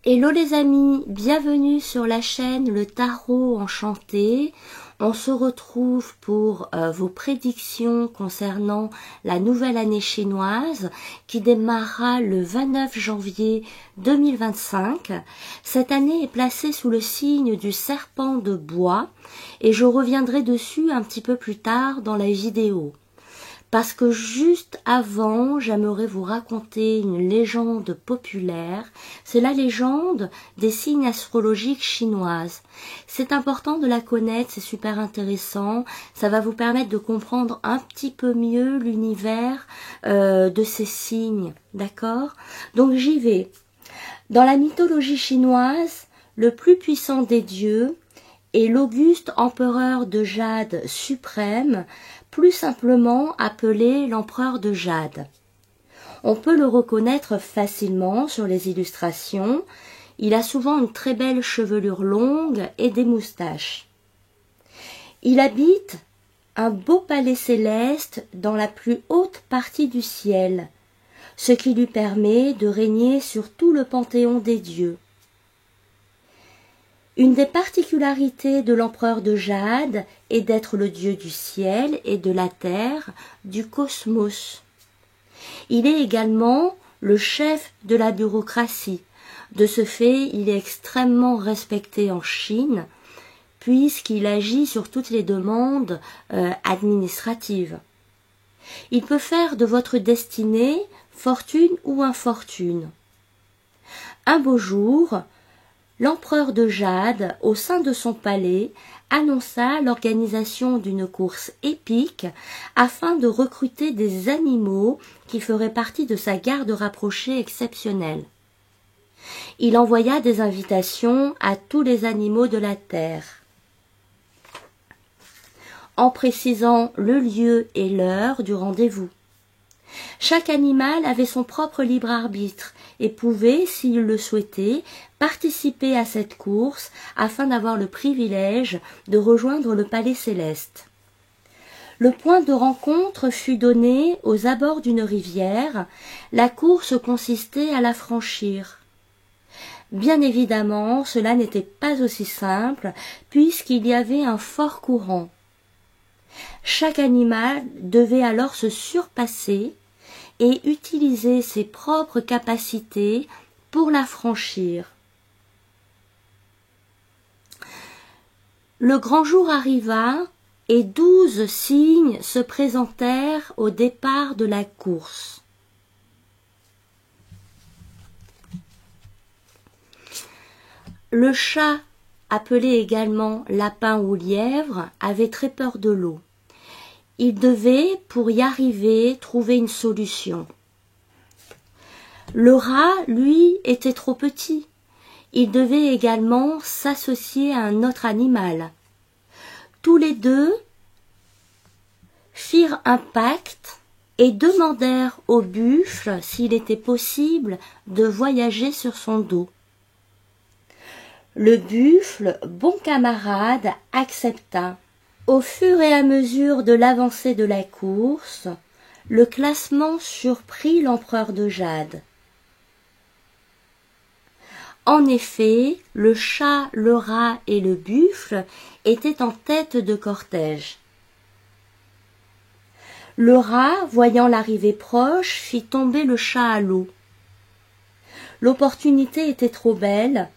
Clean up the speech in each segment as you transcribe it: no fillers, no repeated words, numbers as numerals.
Hello les amis, bienvenue sur la chaîne Le Tarot Enchanté. On se retrouve pour vos prédictions concernant la nouvelle année chinoise qui démarrera le 29 janvier 2025. Cette année est placée sous le signe du serpent de bois et je reviendrai dessus un petit peu plus tard dans la vidéo. Parce que juste avant, j'aimerais vous raconter une légende populaire. C'est la légende des signes astrologiques chinoises. C'est important de la connaître, c'est super intéressant. Ça va vous permettre de comprendre un petit peu mieux l'univers de ces signes. D'accord? Donc j'y vais. Dans la mythologie chinoise, le plus puissant des dieux est l'auguste empereur de Jade suprême, plus simplement appelé l'empereur de Jade. On peut le reconnaître facilement sur les illustrations. Il a souvent une très belle chevelure longue et des moustaches. Il habite un beau palais céleste dans la plus haute partie du ciel, ce qui lui permet de régner sur tout le panthéon des dieux. Une des particularités de l'empereur de Jade est d'être le dieu du ciel et de la terre, du cosmos. Il est également le chef de la bureaucratie. De ce fait, il est extrêmement respecté en Chine, puisqu'il agit sur toutes les demandes administratives. Il peut faire de votre destinée fortune ou infortune. Un beau jour, l'empereur de Jade, au sein de son palais, annonça l'organisation d'une course épique afin de recruter des animaux qui feraient partie de sa garde rapprochée exceptionnelle. Il envoya des invitations à tous les animaux de la terre, en précisant le lieu et l'heure du rendez-vous. Chaque animal avait son propre libre arbitre et pouvait, s'il le souhaitait, participer à cette course afin d'avoir le privilège de rejoindre le palais céleste. Le point de rencontre fut donné aux abords d'une rivière. La course consistait à la franchir. Bien évidemment, cela n'était pas aussi simple puisqu'il y avait un fort courant. Chaque animal devait alors se surpasser et utiliser ses propres capacités pour la franchir. Le grand jour arriva et 12 cygnes se présentèrent au départ de la course. Le chat, appelé également lapin ou lièvre, avait très peur de l'eau. Il devait, pour y arriver, trouver une solution. Le rat, lui, était trop petit. Il devait également s'associer à un autre animal. Tous les deux firent un pacte et demandèrent au buffle s'il était possible de voyager sur son dos. Le buffle, bon camarade, accepta. Au fur et à mesure de l'avancée de la course, le classement surprit l'empereur de Jade. En effet, le chat, le rat et le buffle étaient en tête de cortège. Le rat, voyant l'arrivée proche, fit tomber le chat à l'eau. L'opportunité était trop belle.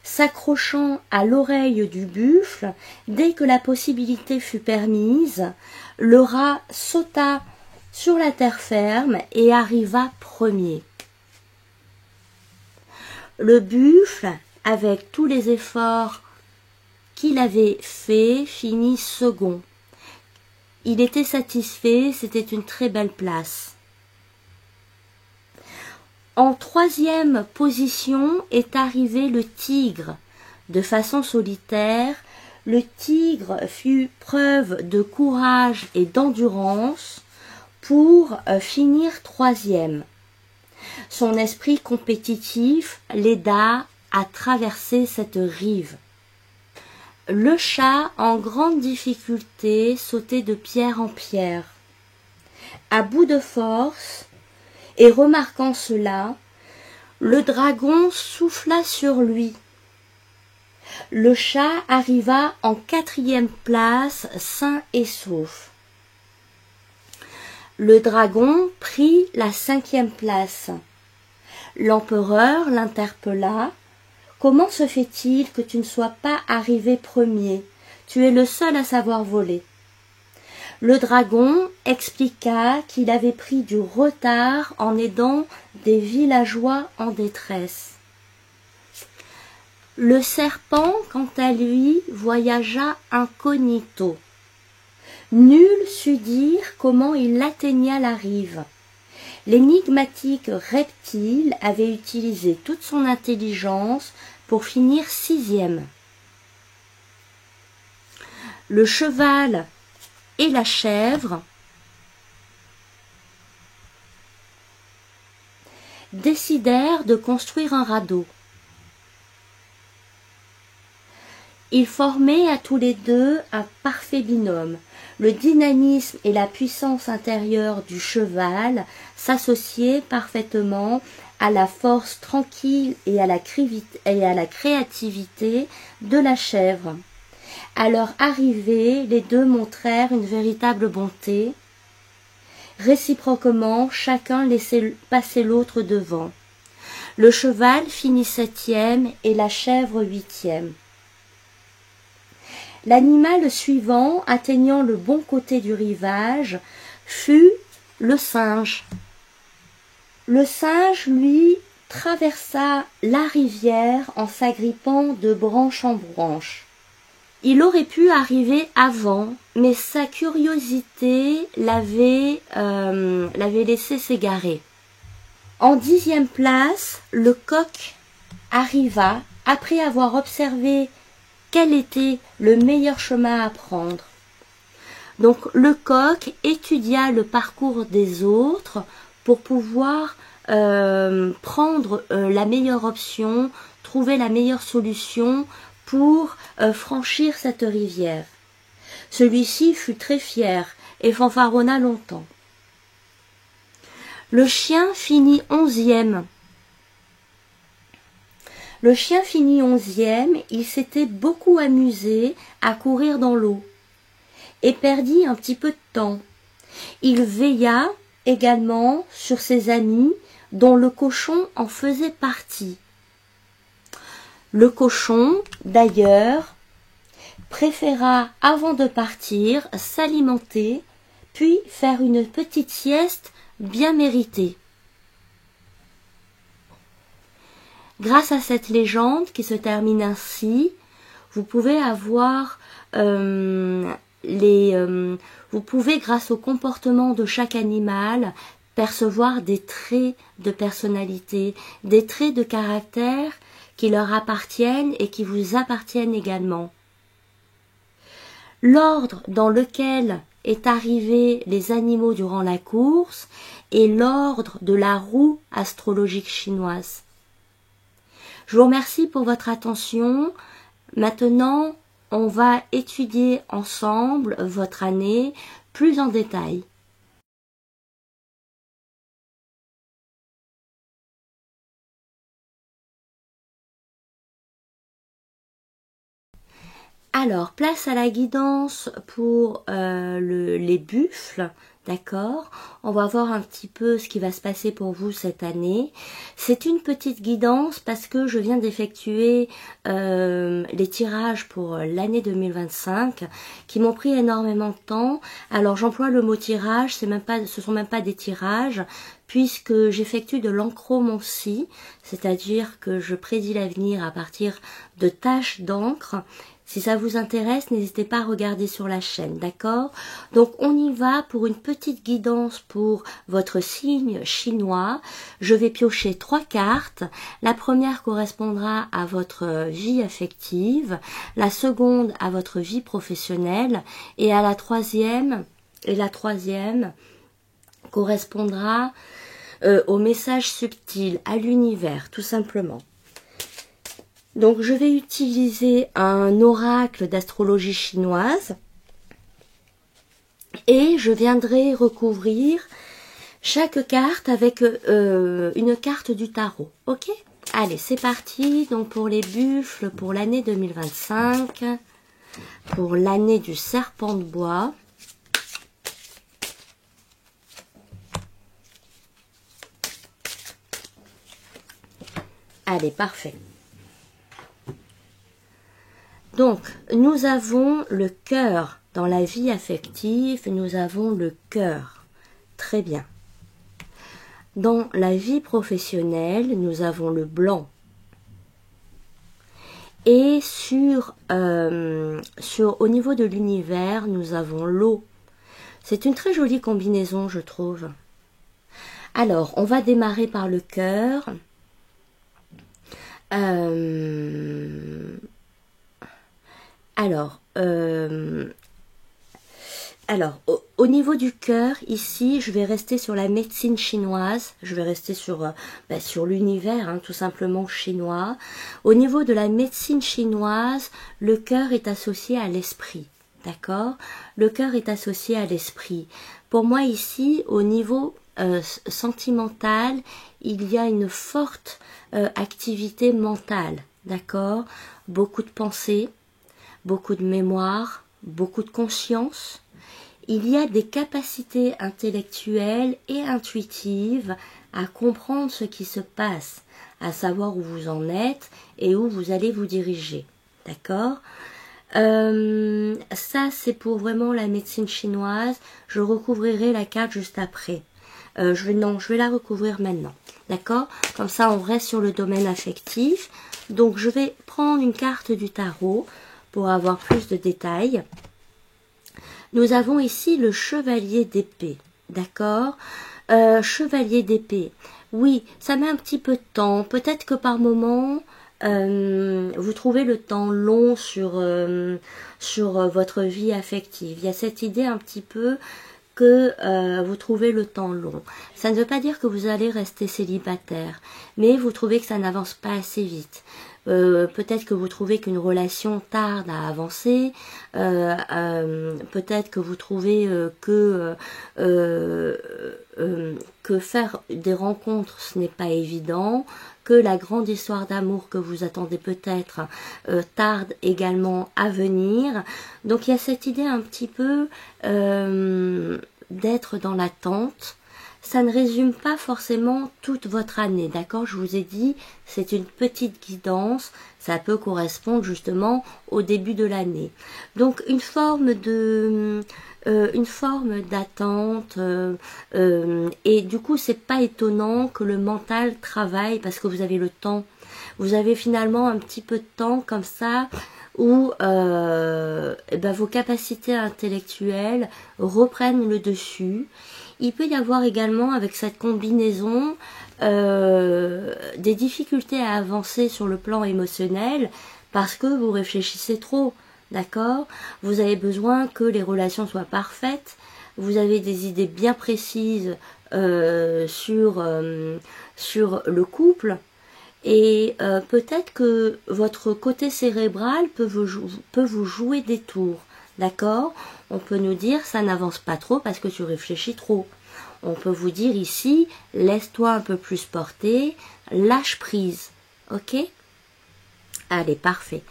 S'accrochant à l'oreille du buffle, dès que la possibilité fut permise, le rat sauta sur la terre ferme et arriva premier. Le buffle, avec tous les efforts qu'il avait faits, finit second. Il était satisfait, c'était une très belle place. En troisième position est arrivé le tigre. De façon solitaire, le tigre fit preuve de courage et d'endurance pour finir troisième. Son esprit compétitif l'aida à traverser cette rive. Le chat, en grande difficulté, sautait de pierre en pierre. À bout de force, et remarquant cela, le dragon souffla sur lui. Le chat arriva en 4e place, sain et sauf. Le dragon prit la 5e place. L'empereur l'interpella. « Comment se fait-il que tu ne sois pas arrivé premier? Tu es le seul à savoir voler. » Le dragon expliqua qu'il avait pris du retard en aidant des villageois en détresse. Le serpent, quant à lui, voyagea incognito. Nul sut dire comment il atteigna la rive. L'énigmatique reptile avait utilisé toute son intelligence pour finir 6e. Le cheval et la chèvre décidèrent de construire un radeau. Ils formaient à tous les deux un parfait binôme. Le dynamisme et la puissance intérieure du cheval s'associaient parfaitement à la force tranquille et à la créativité de la chèvre. À leur arrivée, les deux montrèrent une véritable bonté. Réciproquement, chacun laissait passer l'autre devant. Le cheval finit 7e et la chèvre 8e. L'animal suivant, atteignant le bon côté du rivage, fut le singe. Le singe, lui, traversa la rivière en s'agrippant de branche en branche. Il aurait pu arriver avant, mais sa curiosité l'avait laissé s'égarer. En 10e place, le coq arriva après avoir observé quel était le meilleur chemin à prendre. Donc le coq étudia le parcours des autres pour pouvoir prendre la meilleure option, trouver la meilleure solution pour franchir cette rivière. Celui-ci fut très fier et fanfaronna longtemps. Le chien finit 11e. Le chien finit 11e, il s'était beaucoup amusé à courir dans l'eau et perdit un petit peu de temps. Il veilla également sur ses amis dont le cochon en faisait partie. Le cochon, d'ailleurs, préféra avant de partir s'alimenter puis faire une petite sieste bien méritée. Grâce à cette légende qui se termine ainsi, vous pouvez avoir vous pouvez, grâce au comportement de chaque animal, percevoir des traits de personnalité, des traits de caractère qui leur appartiennent et qui vous appartiennent également. L'ordre dans lequel est arrivé les animaux durant la course est l'ordre de la roue astrologique chinoise. Je vous remercie pour votre attention. Maintenant, on va étudier ensemble votre année plus en détail. Alors, place à la guidance pour les buffles. D'accord, on va voir un petit peu ce qui va se passer pour vous cette année. C'est une petite guidance parce que je viens d'effectuer les tirages pour l'année 2025 qui m'ont pris énormément de temps. Alors j'emploie le mot tirage, ce sont même pas des tirages puisque j'effectue de l'enchromancie, c'est-à-dire que je prédis l'avenir à partir de taches d'encre. Si ça vous intéresse, n'hésitez pas à regarder sur la chaîne, d'accord? Donc on y va pour une petite guidance pour votre signe chinois. Je vais piocher 3 cartes. La première correspondra à votre vie affective, la seconde à votre vie professionnelle et la troisième correspondra au message subtil, à l'univers, tout simplement. Donc je vais utiliser un oracle d'astrologie chinoise et je viendrai recouvrir chaque carte avec une carte du tarot. Ok? Allez, c'est parti. Donc pour les buffles, pour l'année 2025, pour l'année du serpent de bois. Allez, parfait. Donc, nous avons le cœur dans la vie affective, nous avons le cœur. Très bien. Dans la vie professionnelle, nous avons le blanc. Et au niveau de l'univers, nous avons l'eau. C'est une très jolie combinaison, je trouve. Alors, on va démarrer par le cœur. Au niveau du cœur, ici, je vais rester sur la médecine chinoise. Je vais rester sur l'univers, hein, tout simplement chinois. Au niveau de la médecine chinoise, le cœur est associé à l'esprit. D'accord? Le cœur est associé à l'esprit. Pour moi, ici, au niveau sentimental, il y a une forte activité mentale. D'accord? Beaucoup de pensées, beaucoup de mémoire, beaucoup de conscience. Il y a des capacités intellectuelles et intuitives à comprendre ce qui se passe, à savoir où vous en êtes et où vous allez vous diriger. D'accord? Ça, c'est pour vraiment la médecine chinoise. Je recouvrirai la carte juste après. Je vais la recouvrir maintenant. D'accord? Comme ça, on reste sur le domaine affectif. Donc, je vais prendre une carte du tarot pour avoir plus de détails. Nous avons ici le chevalier d'épée. D'accord? Chevalier d'épée. Oui, ça met un petit peu de temps. Peut-être que par moment, vous trouvez le temps long sur votre vie affective. Il y a cette idée un petit peu que vous trouvez le temps long. Ça ne veut pas dire que vous allez rester célibataire, mais vous trouvez que ça n'avance pas assez vite. Peut-être que vous trouvez qu'une relation tarde à avancer, peut-être que vous trouvez que faire des rencontres ce n'est pas évident, que la grande histoire d'amour que vous attendez peut-être tarde également à venir. Donc il y a cette idée un petit peu d'être dans l'attente. Ça ne résume pas forcément toute votre année, d'accord? Je vous ai dit, c'est une petite guidance, ça peut correspondre justement au début de l'année. Donc une forme d'attente, et du coup c'est pas étonnant que le mental travaille parce que vous avez le temps. Vous avez finalement un petit peu de temps comme ça où vos capacités intellectuelles reprennent le dessus. Il peut y avoir également avec cette combinaison des difficultés à avancer sur le plan émotionnel parce que vous réfléchissez trop, d'accord? Vous avez besoin que les relations soient parfaites, vous avez des idées bien précises sur le couple et peut-être que votre côté cérébral peut vous jouer des tours. D'accord? On peut nous dire ça n'avance pas trop parce que tu réfléchis trop. On peut vous dire ici, laisse-toi un peu plus porter, lâche prise. Ok? Allez, parfait.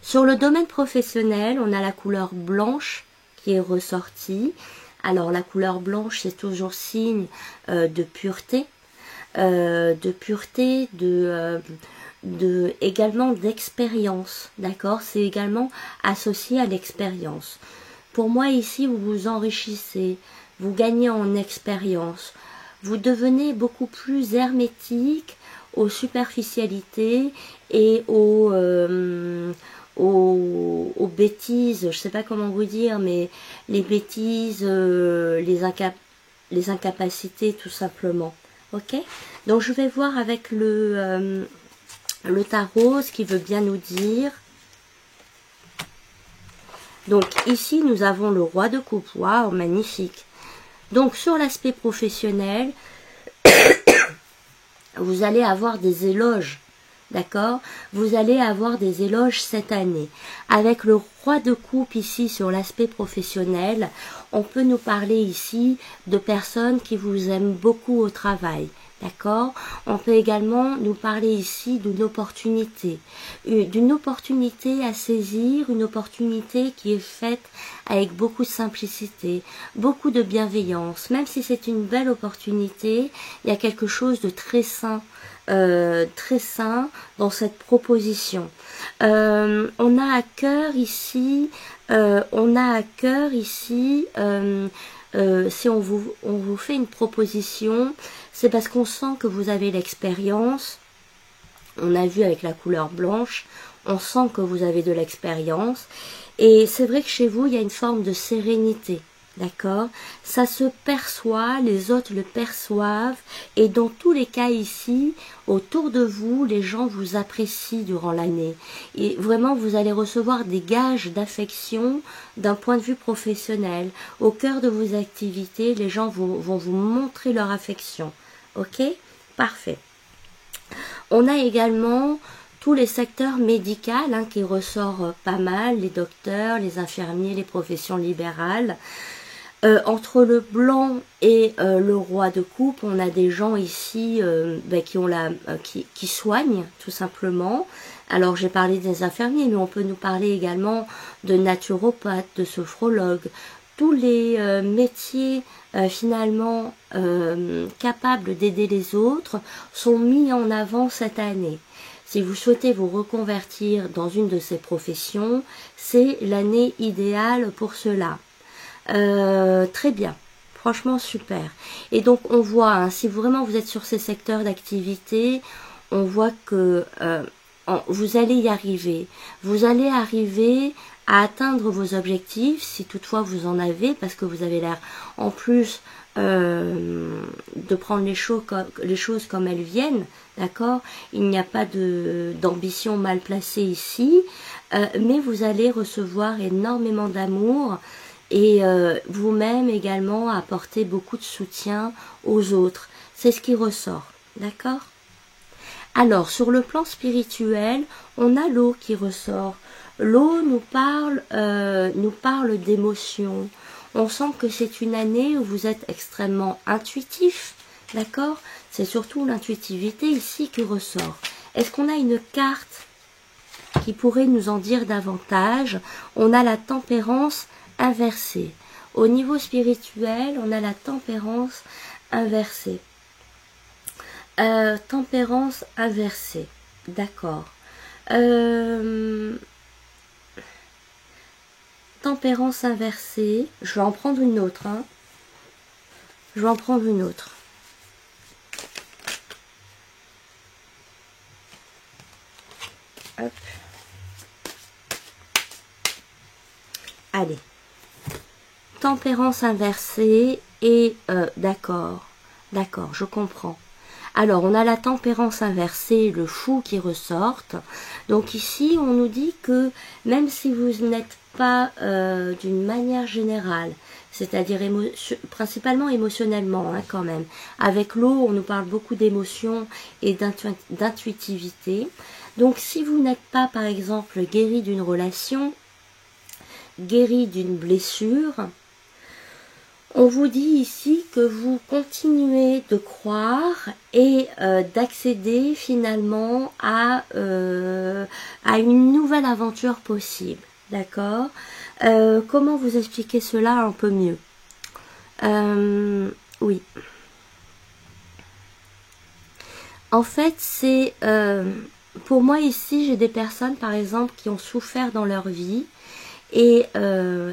Sur le domaine professionnel, on a la couleur blanche qui est ressortie. Alors la couleur blanche, c'est toujours signe de pureté, également d'expérience, d'accord? C'est également associé à l'expérience. Pour moi ici, vous vous enrichissez, vous gagnez en expérience, vous devenez beaucoup plus hermétique aux superficialités et aux bêtises, je ne sais pas comment vous dire, mais les bêtises, les incapacités tout simplement. Ok? Donc je vais voir avec le tarot ce qu'il veut bien nous dire. Donc ici nous avons le roi de coupe. Waouh, magnifique. Donc sur l'aspect professionnel, vous allez avoir des éloges D'accord? Vous allez avoir des éloges cette année. Avec le roi de coupe ici sur l'aspect professionnel, on peut nous parler ici de personnes qui vous aiment beaucoup au travail. D'accord? On peut également nous parler ici d'une opportunité à saisir, une opportunité qui est faite avec beaucoup de simplicité, beaucoup de bienveillance. Même si c'est une belle opportunité, il y a quelque chose de très sain dans cette proposition. On a à cœur ici, si on vous fait une proposition, c'est parce qu'on sent que vous avez l'expérience. On a vu avec la couleur blanche, on sent que vous avez de l'expérience. Et c'est vrai que chez vous, il y a une forme de sérénité. D'accord? Ça se perçoit, les autres le perçoivent, et dans tous les cas ici, autour de vous, les gens vous apprécient durant l'année. Et vraiment, vous allez recevoir des gages d'affection d'un point de vue professionnel. Au cœur de vos activités, les gens vont vous montrer leur affection. Ok? Parfait. On a également tous les secteurs médicaux qui ressortent pas mal, les docteurs, les infirmiers, les professions libérales. Entre le blanc et le roi de coupe, on a des gens ici qui soignent tout simplement. Alors j'ai parlé des infirmiers, mais on peut nous parler également de naturopathes, de sophrologues, tous les métiers finalement capables d'aider les autres sont mis en avant cette année. Si vous souhaitez vous reconvertir dans une de ces professions, c'est l'année idéale pour cela. Très bien, franchement super. Et donc on voit, si vraiment vous êtes sur ces secteurs d'activité, on voit que vous allez y arriver. Vous allez arriver à atteindre vos objectifs, si toutefois vous en avez, parce que vous avez l'air en plus de prendre les choses comme elles viennent, d'accord? Il n'y a pas d'ambition mal placée ici, mais vous allez recevoir énormément d'amour, et vous-même également apporter beaucoup de soutien aux autres. C'est ce qui ressort, d'accord? Alors, sur le plan spirituel, on a l'eau qui ressort. L'eau nous parle d'émotions. On sent que c'est une année où vous êtes extrêmement intuitif, d'accord? C'est surtout l'intuitivité ici qui ressort. Est-ce qu'on a une carte qui pourrait nous en dire davantage? On a la tempérance inversée. Au niveau spirituel, on a la tempérance inversée. Tempérance inversée. D'accord. Tempérance inversée. Je vais en prendre une autre. Je vais en prendre une autre. Hop. Allez. Tempérance inversée et d'accord, je comprends. Alors, on a la tempérance inversée, le fou qui ressortent. Donc ici, on nous dit que même si vous n'êtes pas d'une manière générale, c'est-à-dire principalement émotionnellement quand même. Avec l'eau, on nous parle beaucoup d'émotions et d'intuitivité. Donc si vous n'êtes pas, par exemple, guéri d'une relation, guéri d'une blessure, on vous dit ici que vous continuez de croire et d'accéder finalement à une nouvelle aventure possible. D'accord? Comment vous expliquer cela un peu mieux? Oui. En fait, c'est... pour moi ici, j'ai des personnes par exemple qui ont souffert dans leur vie et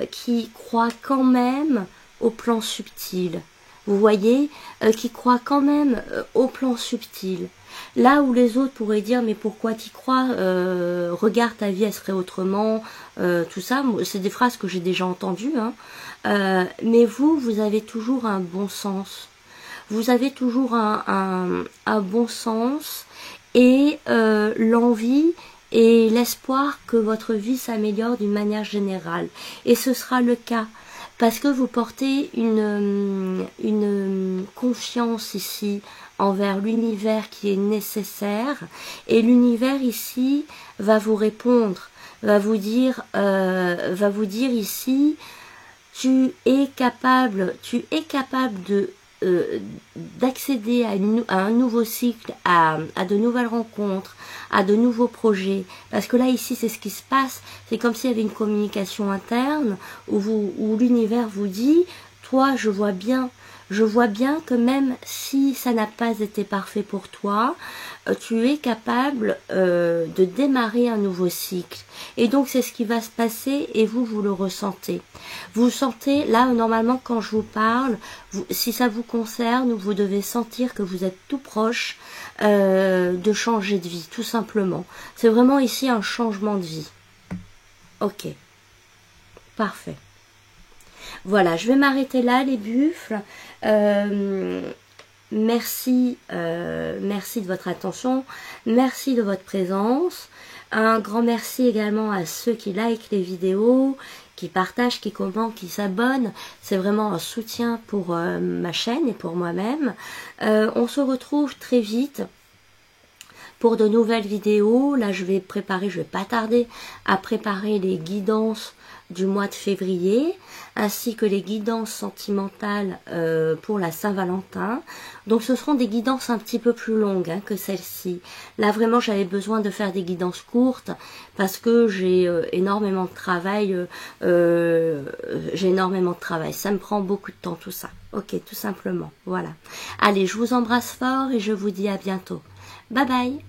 qui croient quand même au plan subtil. Vous voyez, qui croient quand même au plan subtil. Là où les autres pourraient dire mais pourquoi t'y crois, regarde ta vie elle serait autrement, tout ça, c'est des phrases que j'ai déjà entendues, mais vous avez toujours un bon sens. Vous avez toujours un bon sens et l'envie et l'espoir que votre vie s'améliore d'une manière générale. Et ce sera le cas. Parce que vous portez une confiance ici envers l'univers qui est nécessaire. Et l'univers ici va vous répondre, va vous dire ici, tu es capable de d'accéder à un nouveau cycle, à de nouvelles rencontres, à de nouveaux projets. Parce que là, ici, c'est ce qui se passe. C'est comme s'il y avait une communication interne où l'univers vous dit, toi, je vois bien que même si ça n'a pas été parfait pour toi, tu es capable de démarrer un nouveau cycle. Et donc, c'est ce qui va se passer et vous le ressentez. Vous sentez, là, normalement, quand je vous parle, si ça vous concerne, vous devez sentir que vous êtes tout proche de changer de vie, tout simplement. C'est vraiment ici un changement de vie. Ok. Parfait. Voilà, je vais m'arrêter là, les buffles. Merci de votre attention, merci de votre présence. Un grand merci également à ceux qui likent les vidéos, qui partagent, qui commentent, qui s'abonnent. C'est vraiment un soutien pour ma chaîne et pour moi-même. On se retrouve très vite pour de nouvelles vidéos. Là, je vais pas tarder à préparer les guidances du mois de février, ainsi que les guidances sentimentales pour la Saint-Valentin. Donc ce seront des guidances un petit peu plus longues que celle-ci. Là vraiment j'avais besoin de faire des guidances courtes parce que j'ai énormément de travail. Ça me prend beaucoup de temps tout ça. Ok, tout simplement. Voilà. Allez, je vous embrasse fort et je vous dis à bientôt. Bye bye.